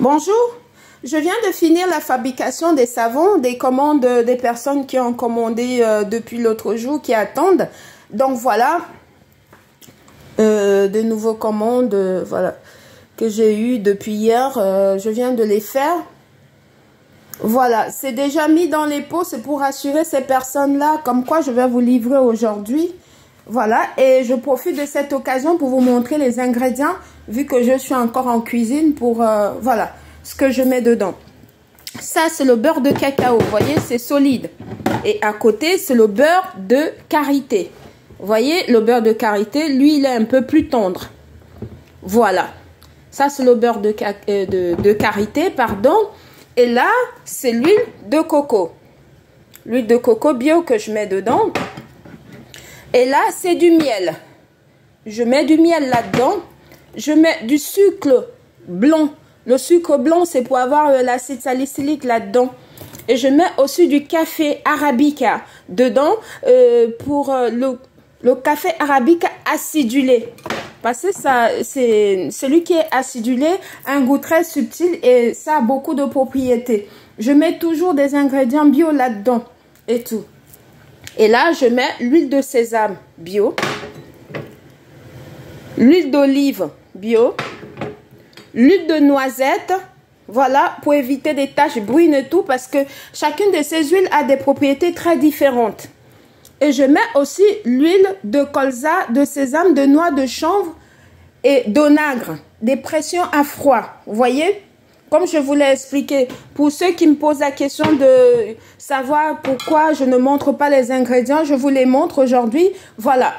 Bonjour, je viens de finir la fabrication des savons, des commandes des personnes qui ont commandé depuis l'autre jour, qui attendent. Donc voilà, de nouveaux commandes voilà, que j'ai eues depuis hier, je viens de les faire. Voilà, c'est déjà mis dans les pots, c'est pour rassurer ces personnes-là, comme quoi je vais vous livrer aujourd'hui. Voilà, et je profite de cette occasion pour vous montrer les ingrédients, vu que je suis encore en cuisine pour, voilà, ce que je mets dedans. Ça, c'est le beurre de cacao, vous voyez, c'est solide. Et à côté, c'est le beurre de karité. Vous voyez, le beurre de karité, lui, il est un peu plus tendre. Voilà, ça, c'est le beurre de karité, pardon. Et là, c'est l'huile de coco. L'huile de coco bio que je mets dedans. Et là, c'est du miel. Je mets du miel là-dedans. Je mets du sucre blanc. Le sucre blanc, c'est pour avoir l'acide salicylique là-dedans. Et je mets aussi du café arabica dedans pour le café arabica acidulé. Parce que ça, c'est celui qui est acidulé, un goût très subtil et ça a beaucoup de propriétés. Je mets toujours des ingrédients bio là-dedans et tout. Et là, je mets l'huile de sésame bio, l'huile d'olive bio, l'huile de noisette, voilà, pour éviter des taches brunes et tout, parce que chacune de ces huiles a des propriétés très différentes. Et je mets aussi l'huile de colza, de sésame, de noix de chanvre et d'onagre, des pressions à froid. Vous voyez? Comme je vous l'ai expliqué, pour ceux qui me posent la question de savoir pourquoi je ne montre pas les ingrédients, je vous les montre aujourd'hui. Voilà,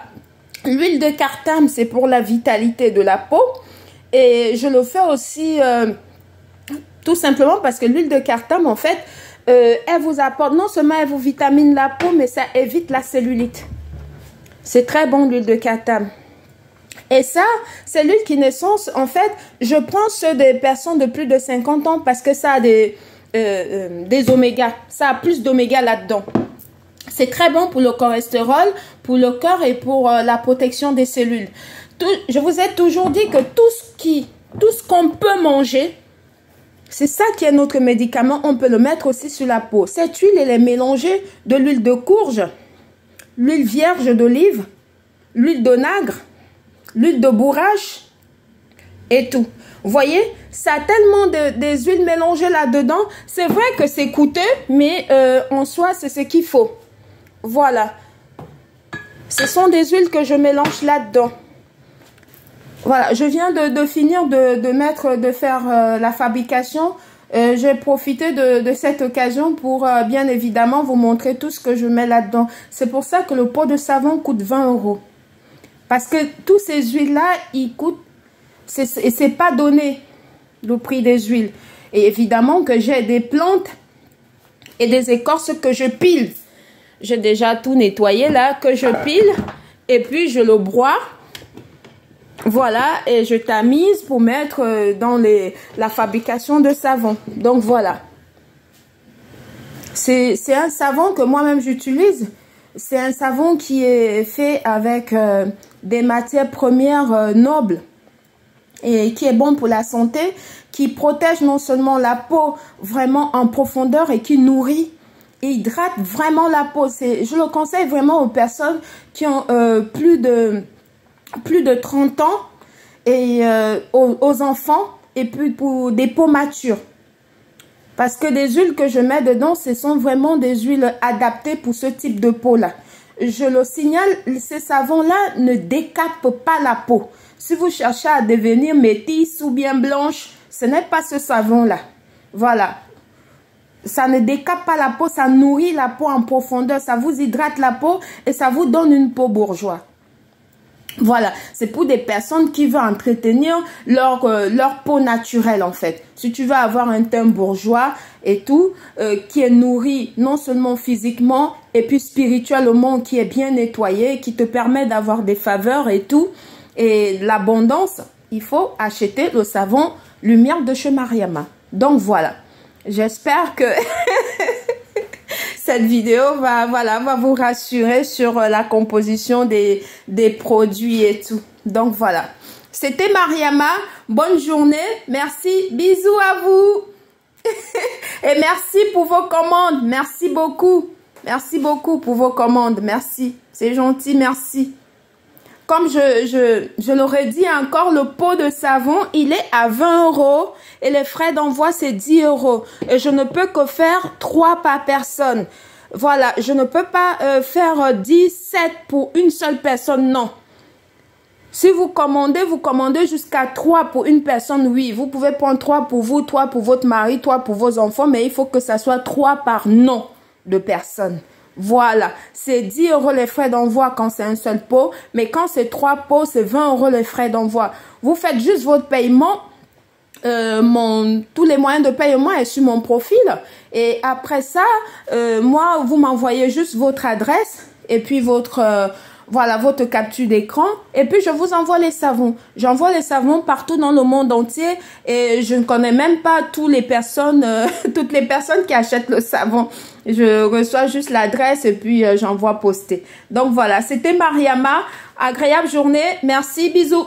l'huile de cartame, c'est pour la vitalité de la peau. Et je le fais aussi tout simplement parce que l'huile de cartame, en fait, elle vous apporte, non seulement elle vous vitamine la peau, mais ça évite la cellulite. C'est très bon l'huile de cartame. Et ça, c'est l'huile qui naissance. En fait, je prends ceux des personnes de plus de 50 ans parce que ça a des omégas. Ça a plus d'oméga là-dedans. C'est très bon pour le cholestérol, pour le cœur et pour la protection des cellules. Je vous ai toujours dit que tout ce qu'on peut manger, c'est ça qui est notre médicament. On peut le mettre aussi sur la peau. Cette huile, elle est mélangée de l'huile de courge, l'huile vierge d'olive, l'huile d'onagre, l'huile de bourrache et tout. Vous voyez, ça a tellement des huiles mélangées là-dedans. C'est vrai que c'est coûteux, mais en soi, c'est ce qu'il faut. Voilà. Ce sont des huiles que je mélange là-dedans. Voilà, je viens de finir de faire la fabrication. J'ai profité de cette occasion pour bien évidemment vous montrer tout ce que je mets là-dedans. C'est pour ça que le pot de savon coûte 20 €. Parce que tous ces huiles-là, ils coûtent, c'est pas donné le prix des huiles. Et évidemment que j'ai des plantes et des écorces que je pile. J'ai déjà tout nettoyé là, que je pile. Et puis je le broie. Voilà, et je tamise pour mettre dans la fabrication de savon. Donc voilà. C'est un savon que moi-même j'utilise. C'est un savon qui est fait avec des matières premières nobles et qui est bon pour la santé, qui protège non seulement la peau vraiment en profondeur et qui nourrit et hydrate vraiment la peau. Je le conseille vraiment aux personnes qui ont plus de 30 ans et aux enfants et puis pour des peaux matures. Parce que des huiles que je mets dedans, ce sont vraiment des huiles adaptées pour ce type de peau-là. Je le signale, ces savons-là ne décapent pas la peau. Si vous cherchez à devenir métisse ou bien blanche, ce n'est pas ce savon-là. Voilà. Ça ne décape pas la peau, ça nourrit la peau en profondeur, ça vous hydrate la peau et ça vous donne une peau bourgeoise. Voilà, c'est pour des personnes qui veulent entretenir leur peau naturelle en fait. Si tu veux avoir un teint bourgeois et tout, qui est nourri non seulement physiquement et puis spirituellement, qui est bien nettoyé, qui te permet d'avoir des faveurs et tout, et l'abondance, il faut acheter le savon Lumière de chez Mariama. Donc voilà, j'espère que cette vidéo va vous rassurer sur la composition des produits et tout. Donc voilà. C'était Mariama. Bonne journée. Merci. Bisous à vous. Et merci pour vos commandes. Merci beaucoup. Merci beaucoup pour vos commandes. Merci. C'est gentil. Merci. Comme je l'aurais dit encore, le pot de savon, il est à 20 € et les frais d'envoi, c'est 10 €. Et je ne peux que faire 3 par personne. Voilà, je ne peux pas faire 17 pour une seule personne, non. Si vous commandez jusqu'à 3 pour une personne, oui. Vous pouvez prendre 3 pour vous, 3 pour votre mari, 3 pour vos enfants, mais il faut que ça soit 3 par nom de personne. Voilà, c'est 10 € les frais d'envoi quand c'est un seul pot, mais quand c'est 3 pots, c'est 20 € les frais d'envoi. Vous faites juste votre paiement, tous les moyens de paiement est sur mon profil, et après ça, moi, vous m'envoyez juste votre adresse, et puis votre capture d'écran, et puis je vous envoie les savons. J'envoie les savons partout dans le monde entier, et je ne connais même pas toutes les personnes qui achètent le savon. Je reçois juste l'adresse et puis j'envoie poster. Donc voilà, c'était Mariama. Agréable journée. Merci, bisous.